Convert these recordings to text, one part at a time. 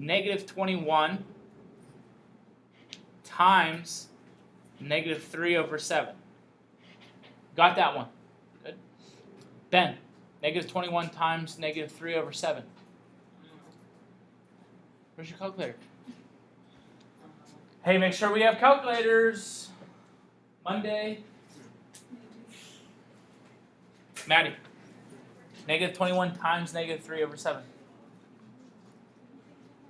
negative 21 times negative 3 over 7. Got that one? Good. Ben, negative 21 times negative 3 over 7. Where's your calculator? Hey, make sure we have calculators. Monday. Maddie, negative 21 times negative 3 over 7.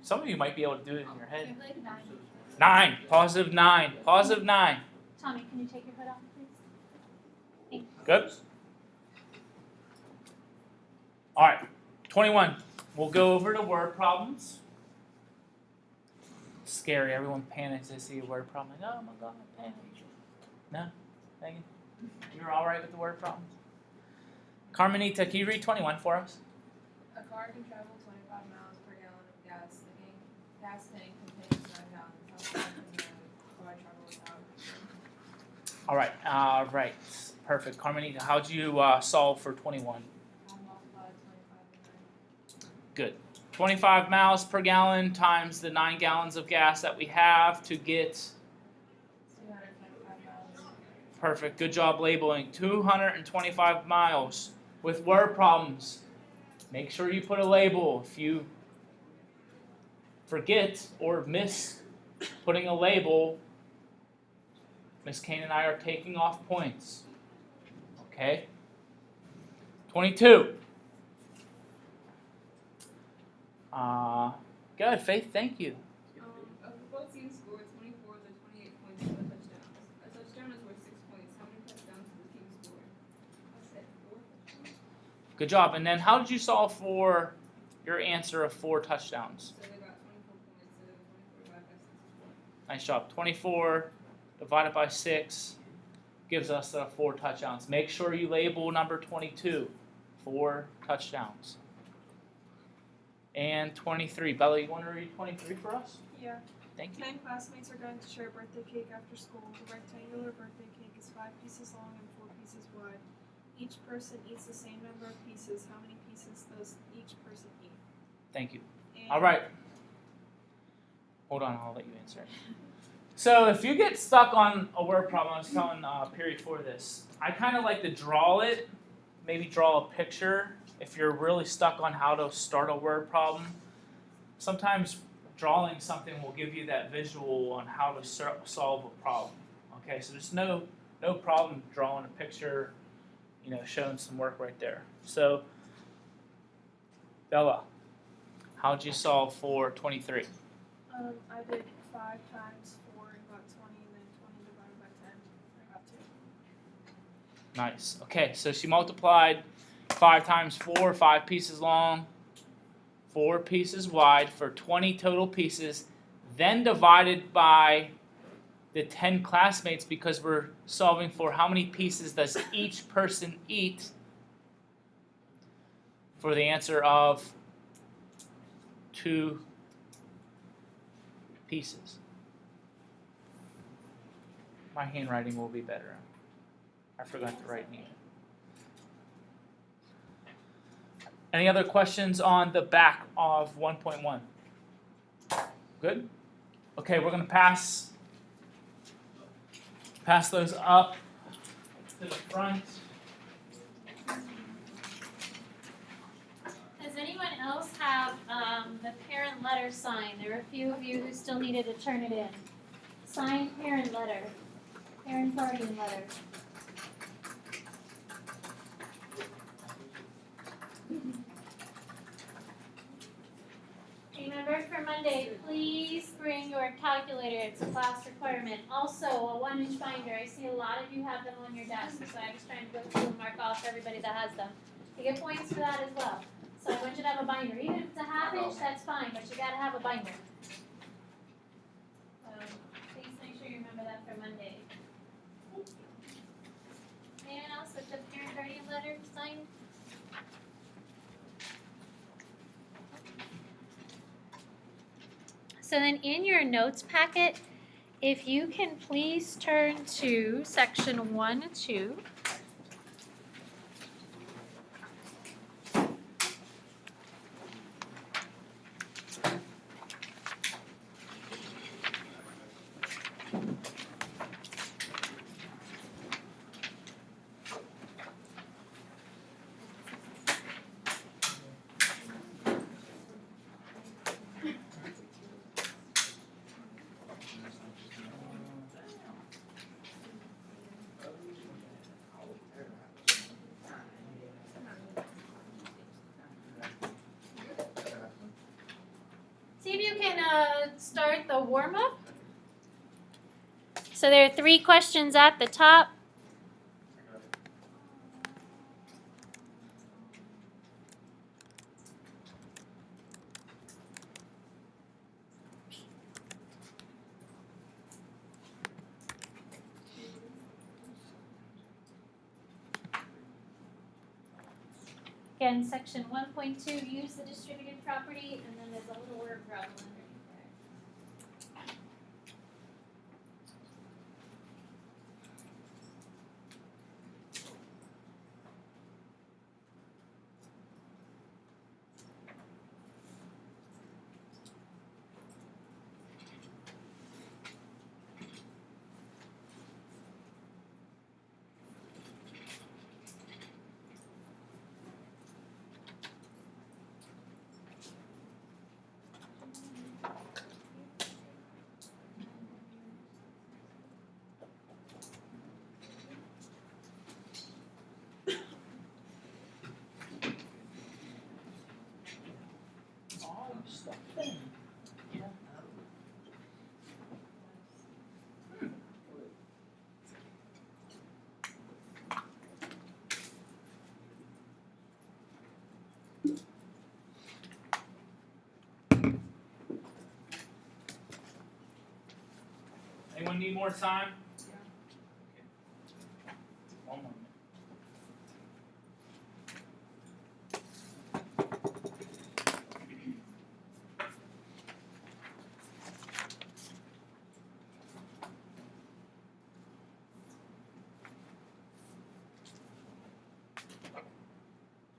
Some of you might be able to do it in your head. 9. Positive 9. Positive 9. Tommy, can you take your hood off, please? Good. All right. 21. We'll go over to word problems. Scary. Everyone panics to see a word problem. Like, oh my God, I panic. No? Megan? You're all right with the word problems? Carmenita, can you read 21 for us? A car can travel 25 miles per gallon of gas. The gas tank contains 9 gallons. How far can the car travel without? All right. Perfect. Carmenita, how'd you solve for 21? I multiplied 25 by 9. Good. 25 miles per gallon times the 9 gallons of gas that we have to get. 225 miles. Perfect. Good job labeling. 225 miles. With word problems, make sure you put a label. If you forget or miss putting a label, Miss Kane and I are taking off points. Okay? 22. Good, Faith, thank you. A football team scored 24 of the 28 points for touchdowns. A touchdown is worth 6 points. How many touchdowns did the team score? I said 4 touchdowns. Good job. And then how did you solve for your answer of 4 touchdowns? So they got 24 points. So 24 divided by 6 is 4. Nice job. 24 divided by 6 gives us 4 touchdowns. Make sure you label number 22. 4 touchdowns. And 23. Bella, you want to read 23 for us? Yeah. Thank you. 10 classmates are going to share a birthday cake after school. The rectangular birthday cake is 5 pieces long and 4 pieces wide. Each person eats the same number of pieces. How many pieces does each person eat? Thank you. And All right. Hold on, I'll let you answer. So if you get stuck on a word problem, I was telling period 4 this. I kind of like to draw it, maybe draw a picture if you're really stuck on how to start a word problem. Sometimes drawing something will give you that visual on how to solve a problem. Okay, so there's no problem drawing a picture, showing some work right there. So, Bella, how'd you solve for 23? I did 5 times 4 and got 20, and then 20 divided by 10. I got 2. Nice. Okay, so she multiplied 5 times 4, 5 pieces long, 4 pieces wide for 20 total pieces, then divided by the 10 classmates because we're solving for how many pieces does each person eat for the answer of 2 pieces. My handwriting will be better. I forgot to write neat. Any other questions on the back of 1.1? Good? Okay, we're going to pass those up to the front. Does anyone else have the parent letter signed? There are a few of you who still needed to turn it in. Signed parent letter, parent guardian letter. Remember for Monday, please bring your calculator. It's a class requirement. Also, a 1-inch binder. I see a lot of you have them on your desk, so I'm just trying to go through and mark off everybody that has them. You get points for that as well. So I want you to have a binder. Even if it's a 1/2 inch, that's fine, but you gotta have a binder. So please make sure you remember that for Monday. Anyone else with the parent guardian letter signed? So then in your notes packet, if you can please turn to section 1 and 2. can start the warm up. So there are 3 questions at the top. Again, section 1.2, use the distributed property, and then there's a little word problem underneath there. Oh, stuff in. Yeah. Anyone need more time? Yeah. Okay. One moment.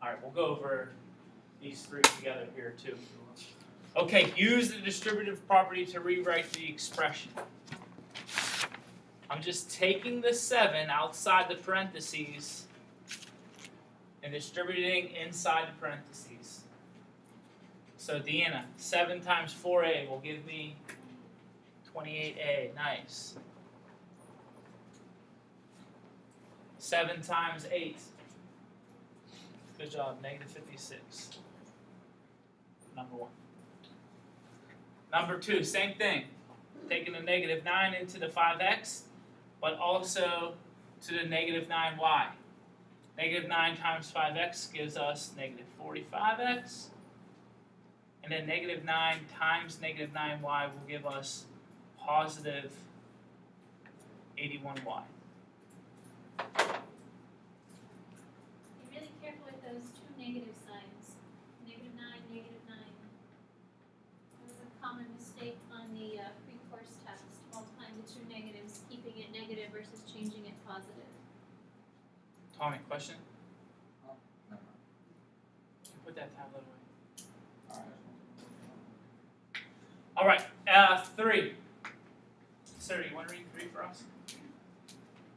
Alright, we'll go over these 3 together here too. Okay, use the distributive property to rewrite the expression. I'm just taking the 7 outside the parentheses and distributing inside the parentheses. So Deanna, 7 times 4a will give me 28a. Nice. 7 times 8. Good job, negative 56. Number 1. Number 2, same thing. Taking the negative 9 into the 5x, but also to the negative 9y. Negative 9 times 5x gives us negative 45x. And then negative 9 times negative 9y will give us positive 81y. Be really careful with those 2 negative signs. Negative 9, negative 9. That was a common mistake on the pre-course test, multiplying the 2 negatives, keeping it negative versus changing it positive. Tommy, question? Oh, never mind. Put that tablet away. All right. All right, 3. Sarah, you want to read 3 for us?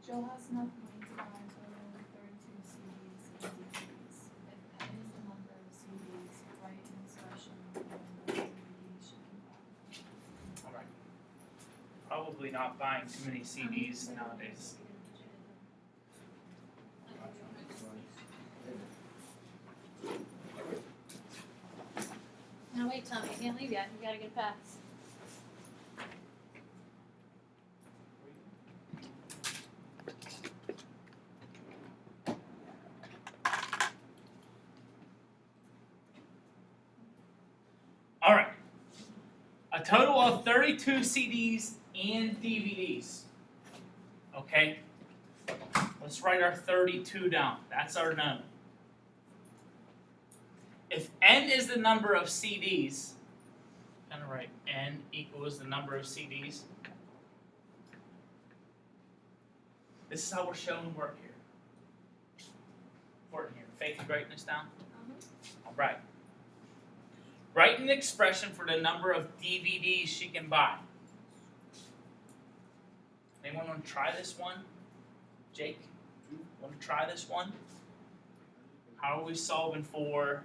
Jill has enough money to buy a total of 32 CDs and DVDs. If n is the number of CDs, write an expression for the number of DVDs she can buy. All right. Probably not buying too many CDs nowadays. No, wait, Tommy, I can't leave yet. You gotta get past. All right. A total of 32 CDs and DVDs. Okay? Let's write our 32 down. That's our known. If n is the number of CDs, I'm gonna write n equals the number of CDs. This is how we're showing work here. Important here. Faith and greatness down. All right. Write an expression for the number of DVDs she can buy. Anyone want to try this one? Jake, want to try this one? How are we solving for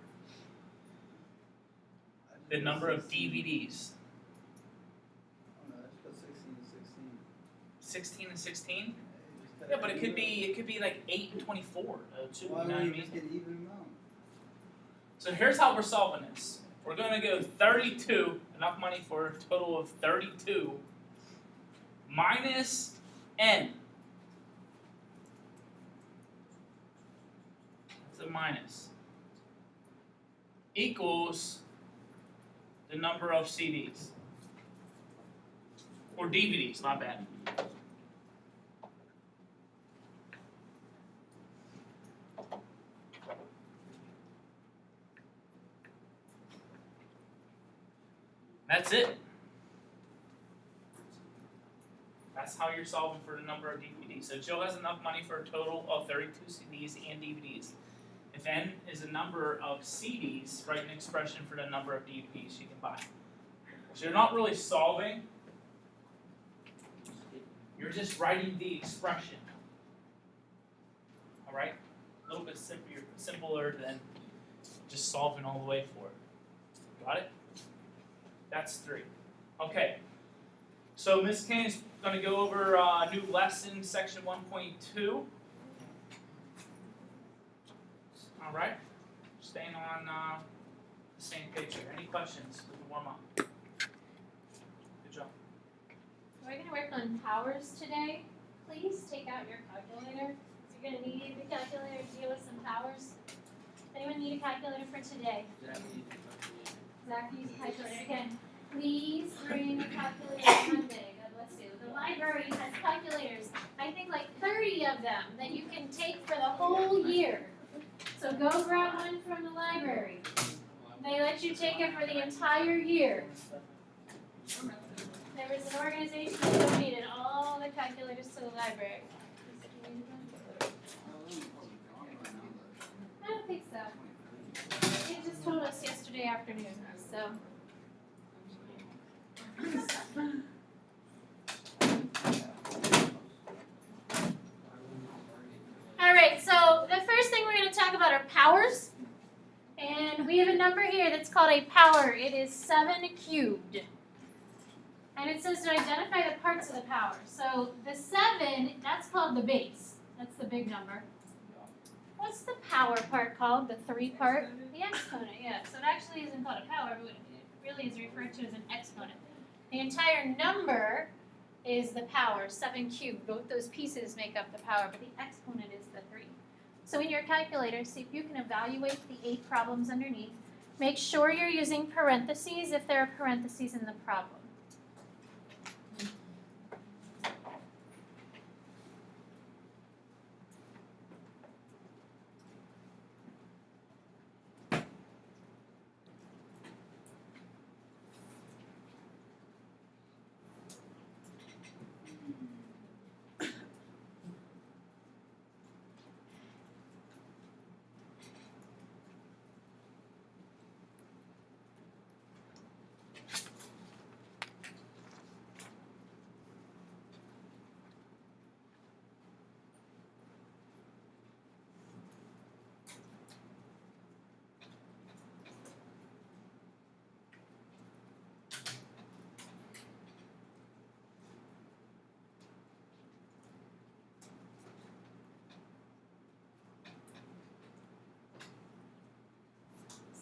the number of DVDs? Oh, no, let's put 16 and 16. 16 and 16? Yeah, but it could be like 8 and 24. Too, Why you know what I don't you mean? just get even amount? So here's how we're solving this. we're gonna go 32, enough money for a total of 32, minus n. That's a minus. Equals the number of CDs. Or DVDs, my bad. That's it. That's how you're solving for the number of DVDs. So Jill has enough money for a total of 32 CDs and DVDs. If n is the number of CDs, write an expression for the number of DVDs you can buy. So you're not really solving, you're just writing the expression. Alright? A little bit simpler than just solving all the way for it. Got it? That's 3. Okay. So Ms. Kane is going to go over a new lesson, section 1.2. All right. Staying on the same page here. Any questions with the warm up? Good job. We're going to work on powers today. Please take out your calculator. So you're going to need the calculator to deal with some powers. Anyone need a calculator for today? Zach, use a calculator again. Please bring a calculator Monday. God bless you. The library has calculators. I think like 30 of them that you can take for the whole year. So go grab one from the library. They let you take it for the entire year. There was an organization that donated all the calculators to the library. I don't think so. They just told us yesterday afternoon, so. Alright, so the first thing we're going to talk about are powers. And we have a number here that's called a power. It is 7 cubed. And it says to identify the parts of the power. So the 7, that's called the base. That's the big number. What's the power part called? The 3 part? The exponent, yeah. So it actually isn't called a power, but it really is referred to as an exponent. The entire number is the power, 7 cubed. Both those pieces make up the power, but the exponent is the 3. So in your calculator, see if you can evaluate the 8 problems underneath. Make sure you're using parentheses if there are parentheses in the problem.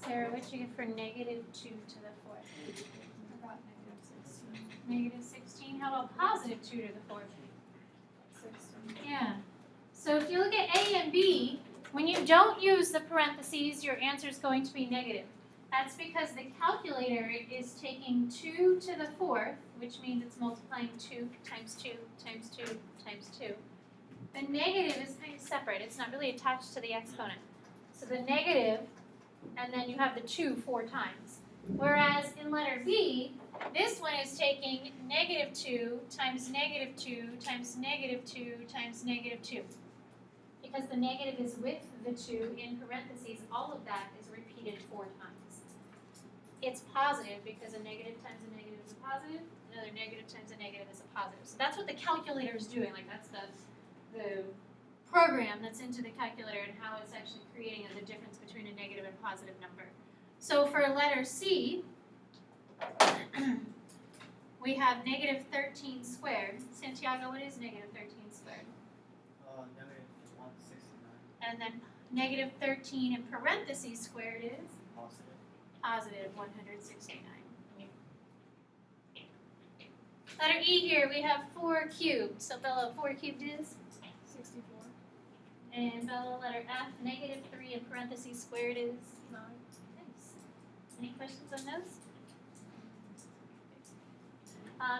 Sarah, what you get for negative 2 to the 4th? I got -16. Negative 16. How about positive 2 to the 4th? 16. Yeah. So if you look at A and B, when you don't use the parentheses, your answer is going to be negative. That's because the calculator is taking 2 to the 4th, which means it's multiplying 2 times 2 times 2 times 2. The negative is kind of separate. It's not really attached to the exponent. So the negative, and then you have the 2 4 times. Whereas in letter B, this one is taking negative 2 times negative 2 times negative 2 times negative 2. Because the negative is with the 2 in parentheses, all of that is repeated 4 times. It's positive because a negative times a negative is a positive, another negative times a negative is a positive. So that's what the calculator is doing. Like that's the program that's into the calculator and how it's actually creating the difference between a negative and positive number. So for letter C, we have negative 13 squared. Santiago, what is negative 13 squared? Negative 169. And then negative 13 in parentheses squared is Positive. positive 169. Letter E here, we have 4 cubed. So Bella, 4 cubed is? 64. And Bella, letter F, negative 3 in parentheses squared is? 9. Nice. Any questions on those?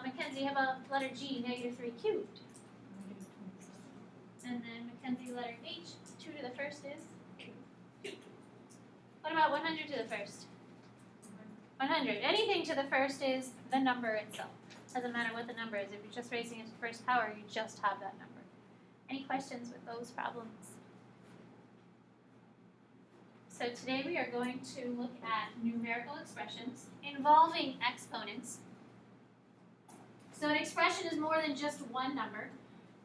Mackenzie, how about letter G, negative 3 cubed? And then Mackenzie, letter H, 2 to the first is? What about 100 to the first? 100. Anything to the first is the number itself. Doesn't matter what the number is. If you're just raising it to the first power, you just have that number. Any questions with those problems? So today we are going to look at numerical expressions involving exponents. So an expression is more than just one number.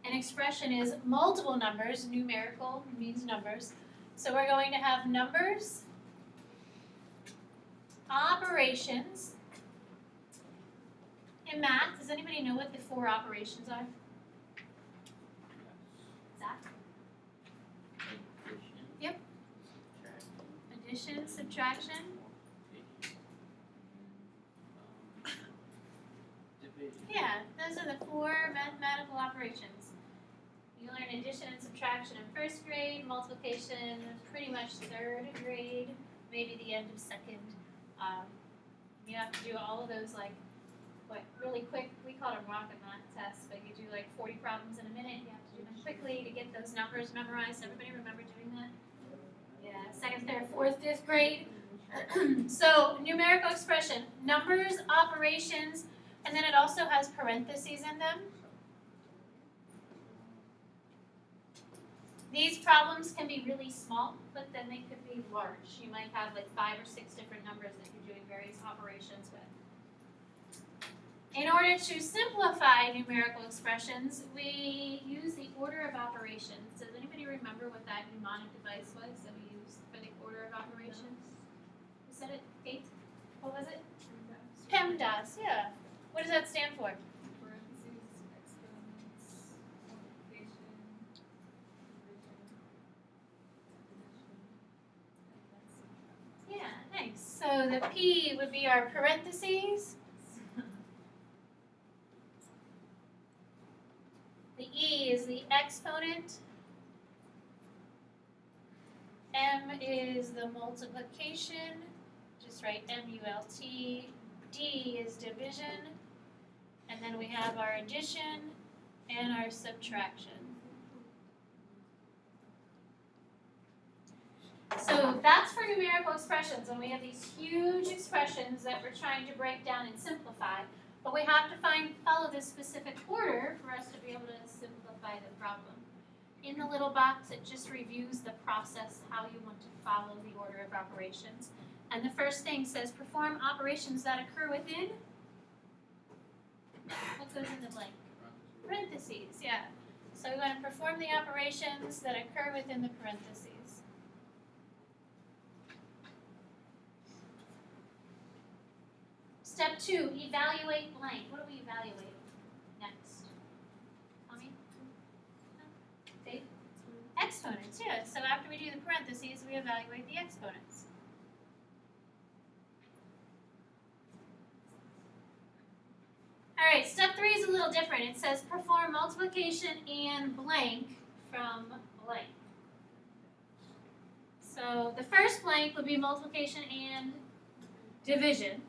An expression is multiple numbers. Numerical means numbers. So we're going to have numbers, operations. In math, does anybody know what the 4 operations are? Zach? Yep. Addition, subtraction, yeah, those are the 4 mathematical operations. You learn addition and subtraction in 1st grade, multiplication pretty much 3rd grade, maybe the end of 2nd. You have to do all of those really quick, we call it a rocket math test, but you do 40 problems in a minute. You have to do them quickly to get those numbers memorized. Everybody remember doing that? Yeah, 2nd, 3rd, 4th, 5th grade. So numerical expression, numbers, operations, and then it also has parentheses in them. These problems can be really small, but then they could be large. You might have 5 or 6 different numbers that you're doing various operations with. In order to simplify numerical expressions, we use the order of operations. Does anybody remember what that mnemonic device was that we used for the order of operations? Who said it? Kate? What was it? PEMDAS, yeah. What does that stand for? Parentheses, exponents, multiplication, division, Yeah, nice. So the P would be our parentheses. The E is the exponent. M is the multiplication. Just write M-U-L-T. D is division. And then we have our addition and our subtraction. So that's for numerical expressions, and we have these huge expressions that we're trying to break down and simplify. But we have to follow this specific order for us to be able to simplify the problem. In the little box, it just reviews the process, how you want to follow the order of operations. And the first thing says perform operations that occur within, what goes in the blank? Parentheses, yeah. So we want to perform the operations that occur within the parentheses. Step 2, evaluate blank. What do we evaluate next? Tommy? Dave? Exponents, yeah. So after we do the parentheses, we evaluate the exponents. Alright, step 3 is a little different. It says perform multiplication and blank from blank. So the first blank would be multiplication and division.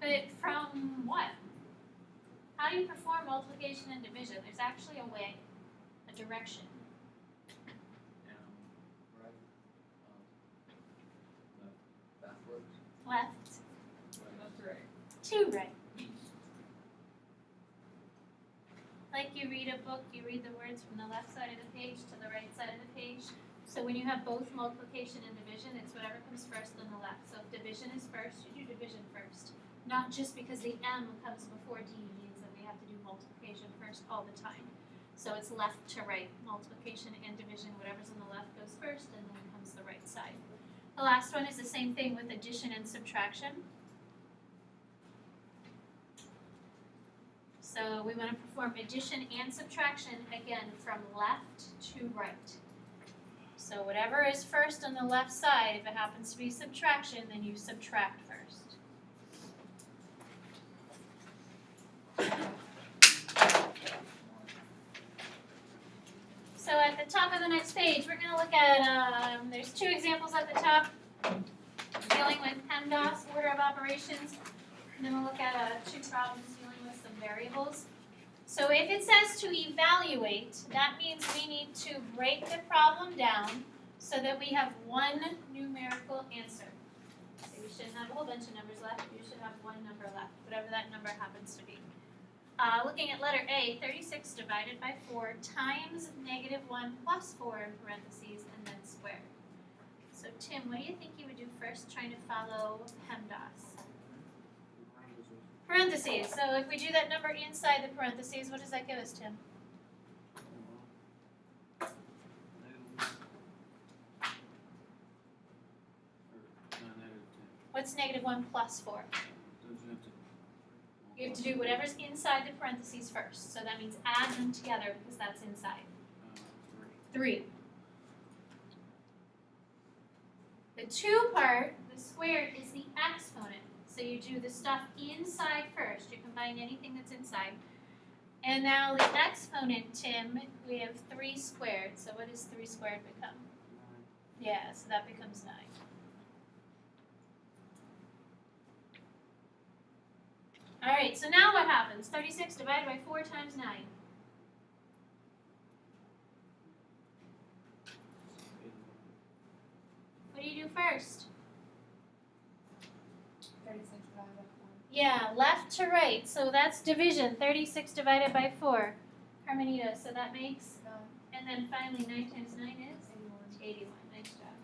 But from what? How do you perform multiplication and division? There's actually a way, a direction. Right. Backwards. Left That's right. to right. Like you read a book, you read the words from the left side of the page to the right side of the page. So when you have both multiplication and division, it's whatever comes first on the left. So if division is first, you do division first. Not just because the M comes before D means that we have to do multiplication first all the time. So it's left to right, multiplication and division, whatever's on the left goes first and then comes the right side. The last one is the same thing with addition and subtraction. So we want to perform addition and subtraction again from left to right. So whatever is first on the left side, if it happens to be subtraction, then you subtract first. So at the top of the next page, we're going to look at, there's two examples at the top dealing with PEMDAS, order of operations. And then we'll look at two problems dealing with some variables. So if it says to evaluate, that means we need to break the problem down so that we have one numerical answer. So we shouldn't have a whole bunch of numbers left, you should have one number left, whatever that number happens to be. Looking at letter A, 36 divided by 4 times negative 1 plus 4 in parentheses and then squared. So Tim, what do you think you would do first trying to follow PEMDAS? Parentheses. So if we do that number inside the parentheses, what does that give us, Tim? What's negative 1 plus 4? You have to do whatever's inside the parentheses first. So that means add them together because that's inside. 3. The 2 part, the squared, is the exponent. So you do the stuff inside first. You combine anything that's inside. And now the exponent, Tim, we have 3 squared. So what does 3 squared become? Yeah, so that becomes 9. All right, so now what happens? 36 divided by 4 times 9. What do you do first? 36 divided by 4. Yeah, left to right. So that's division. 36 divided by 4. Hermanita, so that makes, 9. and then finally 9 times 9 is? 81. 81. Nice job.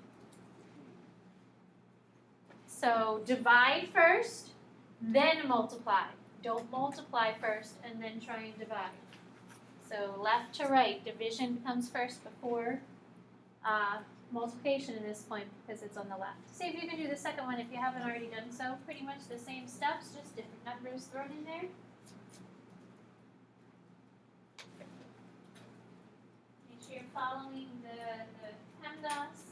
So divide first, then multiply. Don't multiply first and then try and divide. So left to right, division comes first before multiplication at this point because it's on the left. See if you can do the second one if you haven't already done so. Pretty much the same steps, just different numbers thrown in there. Make sure you're following the PEMDAS.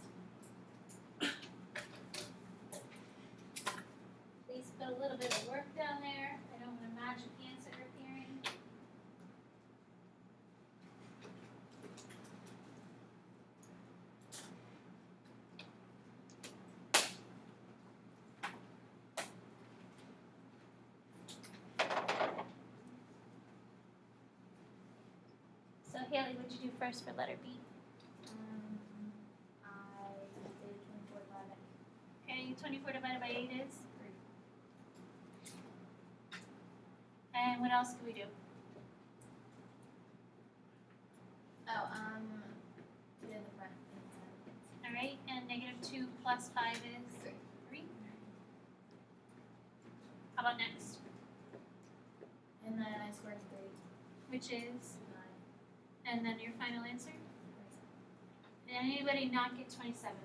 Please put a little bit of work down there. I don't want a magic answer appearing. So Haley, what'd you do first for letter B? I did 24 divided Okay, 24 divided by 8 is? 3. And what else can we do? Oh, did the front inside. All right, and negative 2 plus 5 is? 3. 3. How about next? And then I squared 3. Which is? 9. And then your final answer? Did anybody not get 27?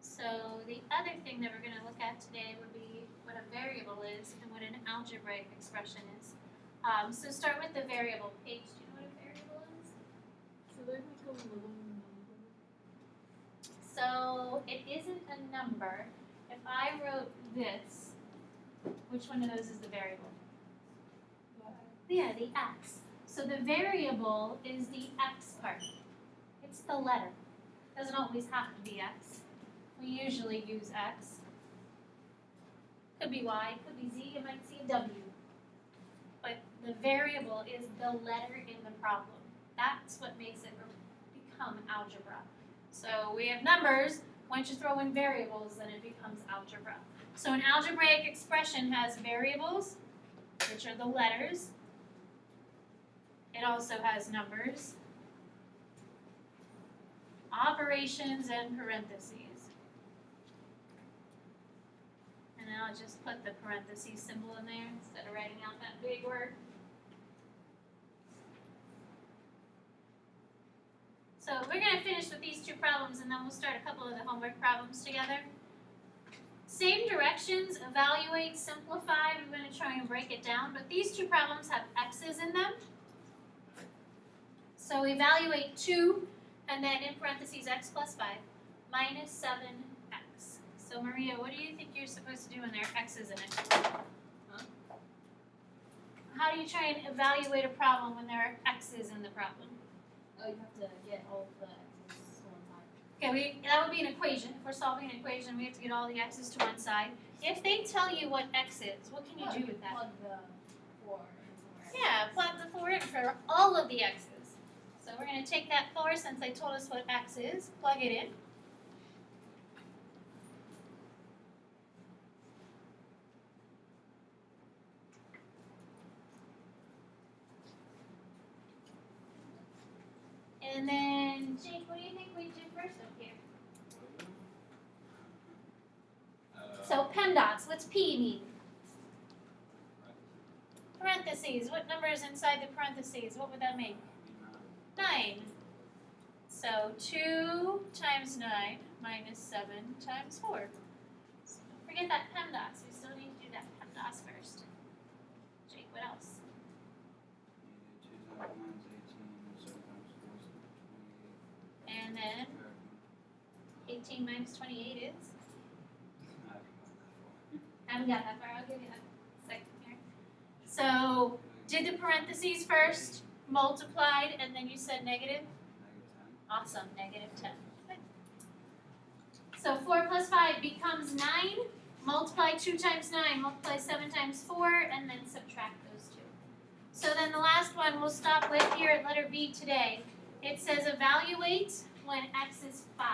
So the other thing that we're going to look at today would be what a variable is and what an algebraic expression is. So start with the variable. Paige, do you know what a variable is? So they're like a little number. So it isn't a number. If I wrote this, which one of those is the variable? Yeah, the x. So the variable is the x part. It's the letter. Doesn't always have to be x. We usually use x. Could be y, could be z, you might see a w. But the variable is the letter in the problem. That's what makes it become algebra. So we have numbers. Once you throw in variables, then it becomes algebra. So an algebraic expression has variables, which are the letters. It also has numbers, operations, and parentheses. And then I'll just put the parentheses symbol in there instead of writing out that big word. So we're going to finish with these two problems and then we'll start a couple of the homework problems together. Same directions, evaluate, simplify, we're gonna try and break it down, but these two problems have x's in them. So evaluate 2, and then in parentheses x plus 5, minus 7x. So Maria, what do you think you're supposed to do when there are x's in it? How do you try and evaluate a problem when there are x's in the problem? Oh, you have to get all the x's to one side. Okay, that would be an equation. If we're solving an equation, we have to get all the x's to one side. If they tell you what x is, what can you do with that? Plug the 4 into where. Yeah, plug the 4 in for all of the x's. So we're going to take that 4 since they told us what x is, plug it in. And then, Jake, what do you think we do first up here? So PEMDAS, what's P mean? Parentheses, what number is inside the parentheses? What would that mean? 9. So 2 times 9 minus 7 times 4. So don't forget that PEMDAS. We still need to do that PEMDAS first. Jake, what else? And then 18 minus 28 is? I haven't got that far. I'll give you a second here. So did the parentheses first, multiplied, and then you said negative? Awesome, negative 10. Good. So 4 plus 5 becomes 9. Multiply 2 times 9, multiply 7 times 4, and then subtract those two. So then the last one we'll stop with here at letter B today. It says evaluate when x is 5.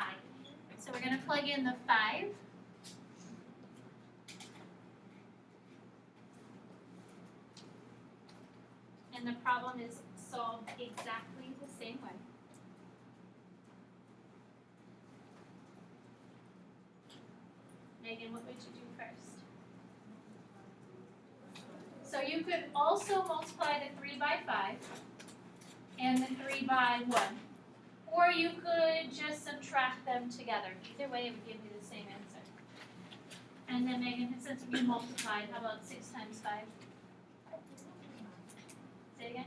So we're going to plug in the 5. And the problem is solved exactly the same way. Megan, what would you do first? So you could also multiply the 3 by 5 and the 3 by 1. Or you could just subtract them together. Either way, it would give you the same answer. And then Megan, since we multiplied, how about 6 times 5? Say it again.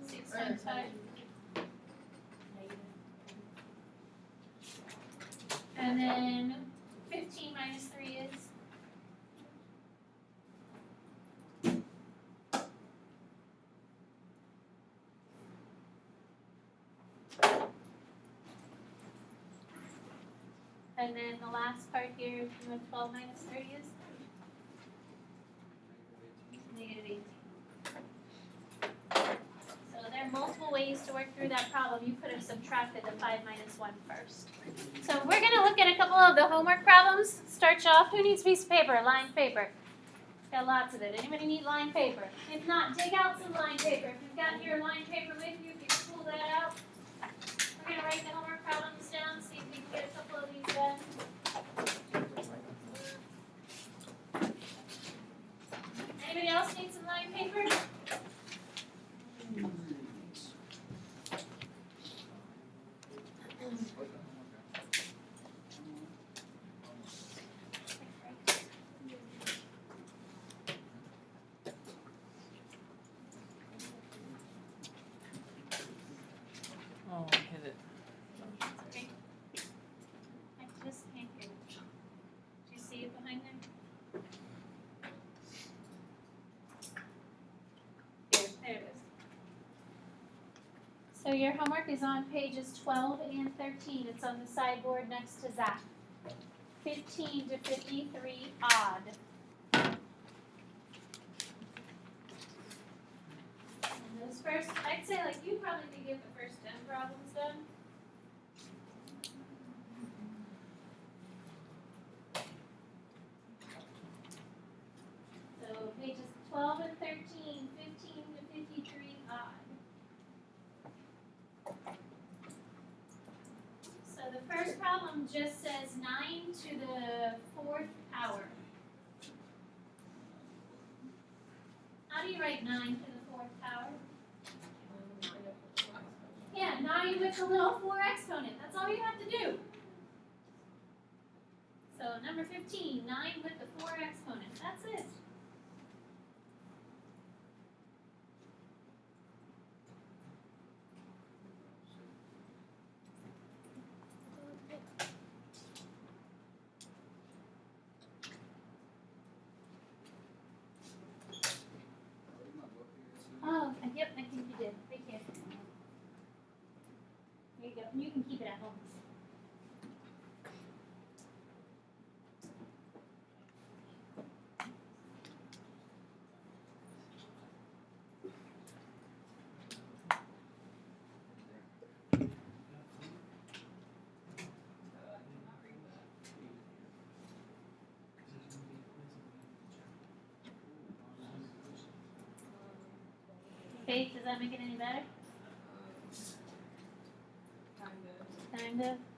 6 times 5. And then 15 minus 3 is? And then the last part here, 12 minus 30 is? Negative 18. So there are multiple ways to work through that problem. You could have subtracted the 5 minus 1 first. So we're going to look at a couple of the homework problems. Start you off. Who needs a piece of paper? Lined paper. Got lots of it. Anybody need lined paper? If not, dig out some lined paper. If you've got your lined paper with you, if you can pull that out. We're going to write the homework problems down, see if we can get a couple of these done. Anybody else need some lined paper? Oh, I hit it. Okay. I just can't hear it. Do you see it behind there? There it is. So your homework is on pages 12 and 13. It's on the sideboard next to Zach. 15 to 53 odd. And those first, I'd say like you probably could get the first 10 problems done. So pages 12 and 13, 15 to 53 odd. So the first problem just says 9 to the 4th power. How do you write 9 to the 4th power? Yeah, 9 with the little 4 exponent. That's all you have to do. So number 15, 9 with the 4 exponent. That's it. Oh, yep, I think you did. Right here. There you go. You can keep it at home. Faith, does that make it any better? Kinda. Kind of.